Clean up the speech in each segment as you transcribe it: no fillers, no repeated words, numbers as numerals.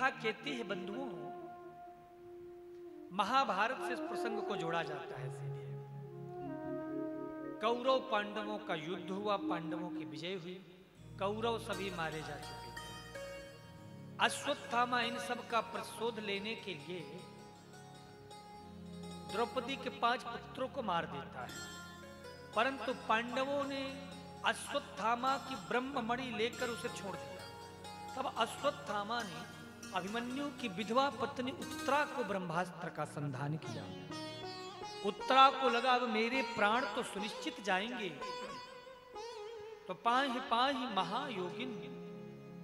कथा कहती है बंधुओं, महाभारत से इस प्रसंग को जोड़ा जाता है सीधे। कौरव पांडवों का युद्ध हुआ, पांडवों की विजय हुई, कौरव सभी मारे जा चुके थे। अश्वत्थामा इन सब का प्रतिशोध लेने के लिए द्रौपदी के 5 पुत्रों को मार देता है, परंतु पांडवों ने अश्वत्थामा की ब्रह्ममणि लेकर उसे छोड़ दिया। तब अश्वत्थामा ने अभिमन्यु की विधवा पत्नी उत्तरा को ब्रह्मास्त्र का संधान किया। उत्तरा को लगा अब मेरे प्राण तो सुनिश्चित जाएंगे, तो पाहि पाहि महायोगिन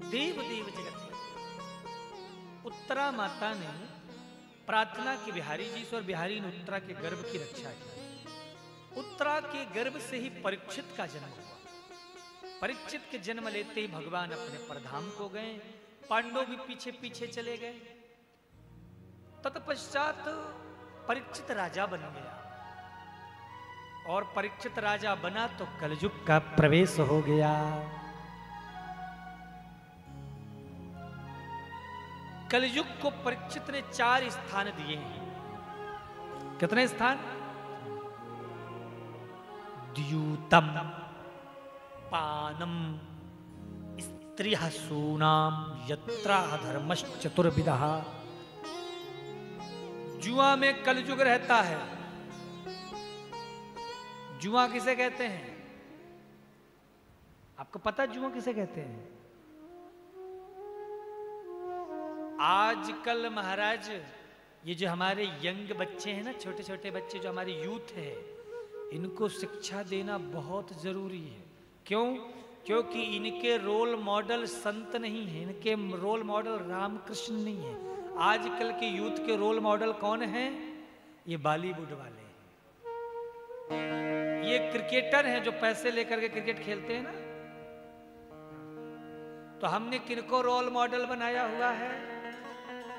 देव देव जगत। उत्तरा माता ने प्रार्थना की बिहारी जी से, और बिहारी ने उत्तरा के गर्भ की रक्षा की। उत्तरा के गर्भ से ही परीक्षित का जन्म हुआ। परीक्षित के जन्म लेते ही भगवान अपने परधाम को गए, पांडव भी पीछे पीछे चले गए। तत्पश्चात परीक्षित राजा बन गया, और परीक्षित राजा बना तो कलयुग का प्रवेश हो गया। कलयुग को परीक्षित ने 4 स्थान दिए हैं। कितने स्थान? द्यूतम, पानम, स्त्रियः सूनाम, यत्रा धर्मश्चतुर्विधः। जुआ में कलयुग रहता है। जुआ किसे कहते हैं? आपको पता है जुआ किसे कहते हैं? आजकल महाराज ये जो हमारे यंग बच्चे हैं ना, छोटे छोटे बच्चे जो हमारी यूथ है, इनको शिक्षा देना बहुत जरूरी है। क्यों? क्योंकि इनके रोल मॉडल संत नहीं है, इनके रोल मॉडल रामकृष्ण नहीं है। आजकल के यूथ के रोल मॉडल कौन है? ये बॉलीवुड वाले हैं, ये क्रिकेटर हैं जो पैसे लेकर के क्रिकेट खेलते हैं ना। तो हमने किनको रोल मॉडल बनाया हुआ है?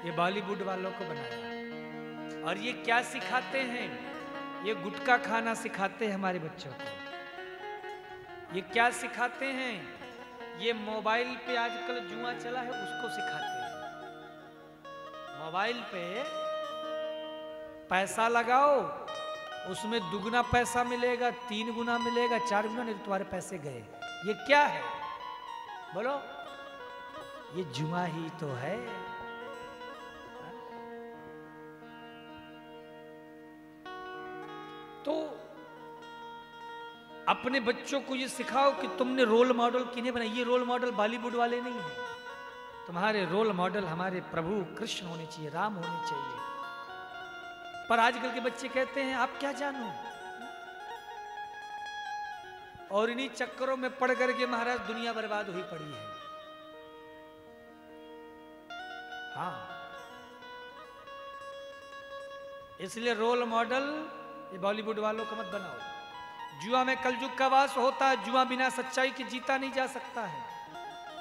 ये बॉलीवुड वालों को बनाया। और ये क्या सिखाते हैं? ये गुटखा खाना सिखाते हैं हमारे बच्चों को। ये क्या सिखाते हैं? ये मोबाइल पे आजकल जुआ चला है, उसको सिखाते हैं। मोबाइल पे पैसा लगाओ, उसमें दुगना पैसा मिलेगा, 3 गुना मिलेगा, 4 गुना, नहीं तो तुम्हारे पैसे गए। ये क्या है बोलो? ये जुआ ही तो है। तो अपने बच्चों को ये सिखाओ कि तुमने रोल मॉडल किन्हें बनाया। ये रोल मॉडल बॉलीवुड वाले नहीं है। तुम्हारे रोल मॉडल हमारे प्रभु कृष्ण होने चाहिए, राम होने चाहिए। पर आजकल के बच्चे कहते हैं आप क्या जानो, और इन्हीं चक्करों में पड़ करके महाराज दुनिया बर्बाद हुई पड़ी है। हाँ, इसलिए रोल मॉडल ये बॉलीवुड वालों को मत बनाओ। जुआ में कलयुग का वास होता है। जुआ बिना सच्चाई के जीता नहीं जा सकता है।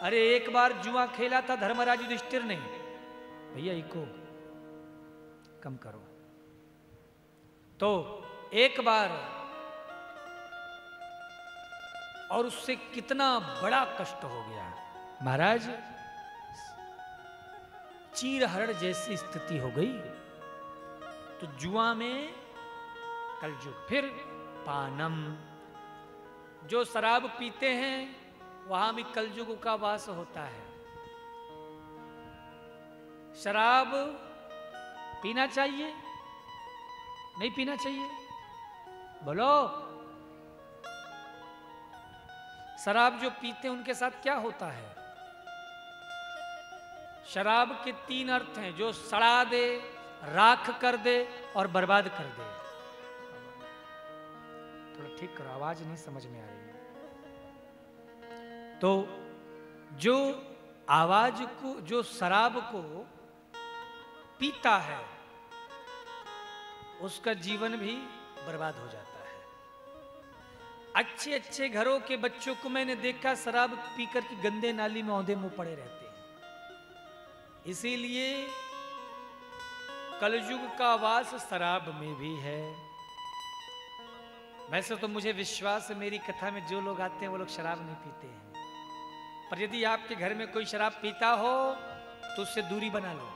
अरे एक बार जुआ खेला था धर्मराज युधिष्ठिर ने, भैया इको कम करो। तो एक बार, और उससे कितना बड़ा कष्ट हो गया महाराज, चीरहरण जैसी स्थिति हो गई। तो जुआ में कलयुग। फिर पानम, जो शराब पीते हैं वहां भी कलयुग का वास होता है। शराब पीना चाहिए? नहीं पीना चाहिए? बोलो। शराब जो पीते हैं उनके साथ क्या होता है? शराब के 3 अर्थ हैं, जो सड़ा दे, राख कर दे और बर्बाद कर दे। थोड़ा ठीक करो, आवाज नहीं समझ में आ रही है। तो जो आवाज को, जो शराब को पीता है उसका जीवन भी बर्बाद हो जाता है। अच्छे अच्छे घरों के बच्चों को मैंने देखा शराब पीकर के गंदे नाली में औंधे मुंह पड़े रहते हैं। इसीलिए कलयुग का वास शराब में भी है। वैसे तो मुझे विश्वास है मेरी कथा में जो लोग आते हैं वो लोग शराब नहीं पीते हैं, पर यदि आपके घर में कोई शराब पीता हो तो उससे दूरी बना लो।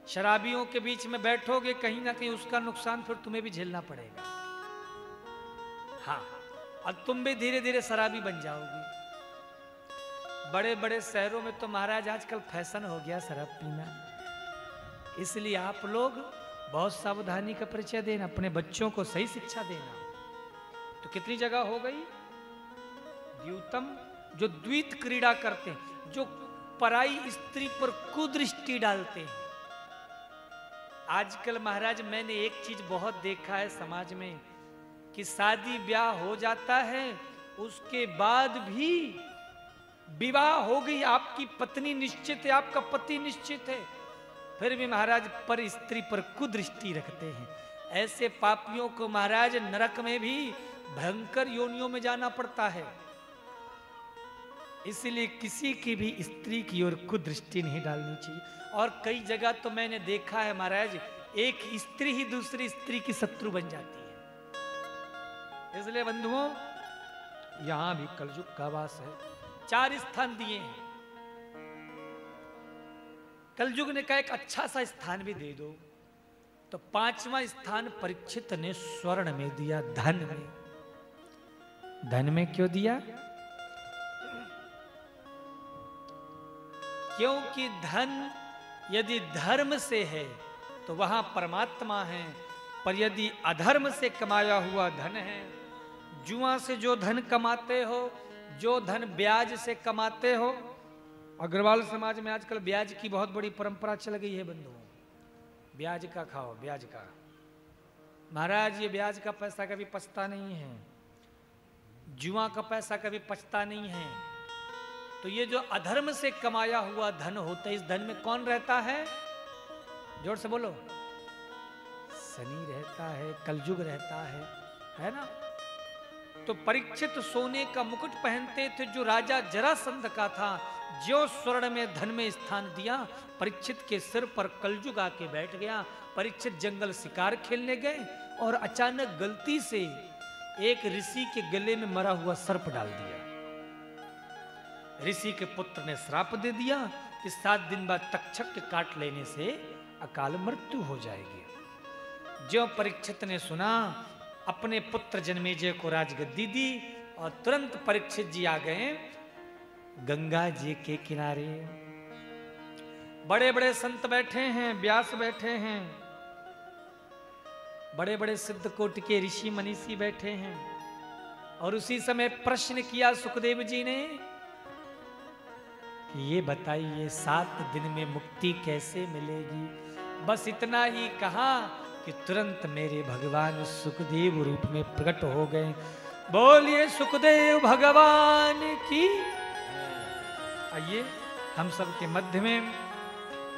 शराबियों के बीच में बैठोगे, कहीं ना कहीं उसका नुकसान फिर तुम्हें भी झेलना पड़ेगा। हाँ, और तुम भी धीरे धीरे शराबी बन जाओगे। बड़े बड़े शहरों में तो महाराज आजकल फैशन हो गया शराब पीना, इसलिए आप लोग बहुत सावधानी का परिचय देना, अपने बच्चों को सही शिक्षा देना। तो कितनी जगह हो गई द्यूतम, जो द्वैत क्रीड़ा करते हैं, जो पराई स्त्री पर कुदृष्टि डालते हैं। आजकल महाराज मैंने एक चीज बहुत देखा है समाज में कि शादी ब्याह हो जाता है, उसके बाद भी विवाह हो गई, आपकी पत्नी निश्चित है, आपका पति निश्चित है, फिर भी महाराज पर स्त्री पर कुदृष्टि रखते हैं। ऐसे पापियों को महाराज नरक में भी भयंकर योनियों में जाना पड़ता है। इसलिए किसी की भी स्त्री की ओर कुदृष्टि नहीं डालनी चाहिए। और कई जगह तो मैंने देखा है महाराज, एक स्त्री ही दूसरी स्त्री की शत्रु बन जाती है। इसलिए बंधुओं, यहां भी कलयुग का वास है। 4 स्थान दिए हैं, कलयुग ने कहा एक अच्छा सा स्थान भी दे दो, तो 5वां स्थान परीक्षित ने स्वर्ण में दिया, धन में। धन में क्यों दिया? क्योंकि धन यदि धर्म से है तो वहां परमात्मा है, पर यदि अधर्म से कमाया हुआ धन है, जुआ से जो धन कमाते हो, जो धन ब्याज से कमाते हो। अग्रवाल समाज में आजकल ब्याज की बहुत बड़ी परंपरा चल गई है बंधुओं, ब्याज का खाओ, ब्याज का। महाराज ये ब्याज का पैसा कभी पचता नहीं है, जुआ का पैसा कभी पचता नहीं है। तो ये जो अधर्म से कमाया हुआ धन होता है, इस धन में कौन रहता है? जोर से बोलो। शनि रहता है, कलयुग रहता है ना। तो परीक्षित सोने का मुकुट पहनते थे, जो राजा जरासंध का था, जो स्वर्ण में धन में स्थान दिया, परीक्षित के सिर पर कलयुग आके बैठ गया। परीक्षित जंगल शिकार खेलने गए और अचानक गलती से एक ऋषि के गले में मरा हुआ सर्प डाल दिया। ऋषि के पुत्र ने श्राप दे दिया कि 7 दिन बाद तक्षक के काट लेने से अकाल मृत्यु हो जाएगी। जो परीक्षित ने सुना, अपने पुत्र जन्मेजय को राजगद्दी दी और तुरंत परीक्षित जी आ गए गंगा जी के किनारे। बड़े बड़े संत बैठे हैं, व्यास बैठे हैं, बड़े बड़े सिद्ध कोटि के ऋषि मनीषी बैठे हैं। और उसी समय प्रश्न किया सुखदेव जी ने कि ये बताइए 7 दिन में मुक्ति कैसे मिलेगी? बस इतना ही कहा कि तुरंत मेरे भगवान सुखदेव रूप में प्रकट हो गए। बोलिए सुखदेव भगवान की। आइए हम सबके मध्य में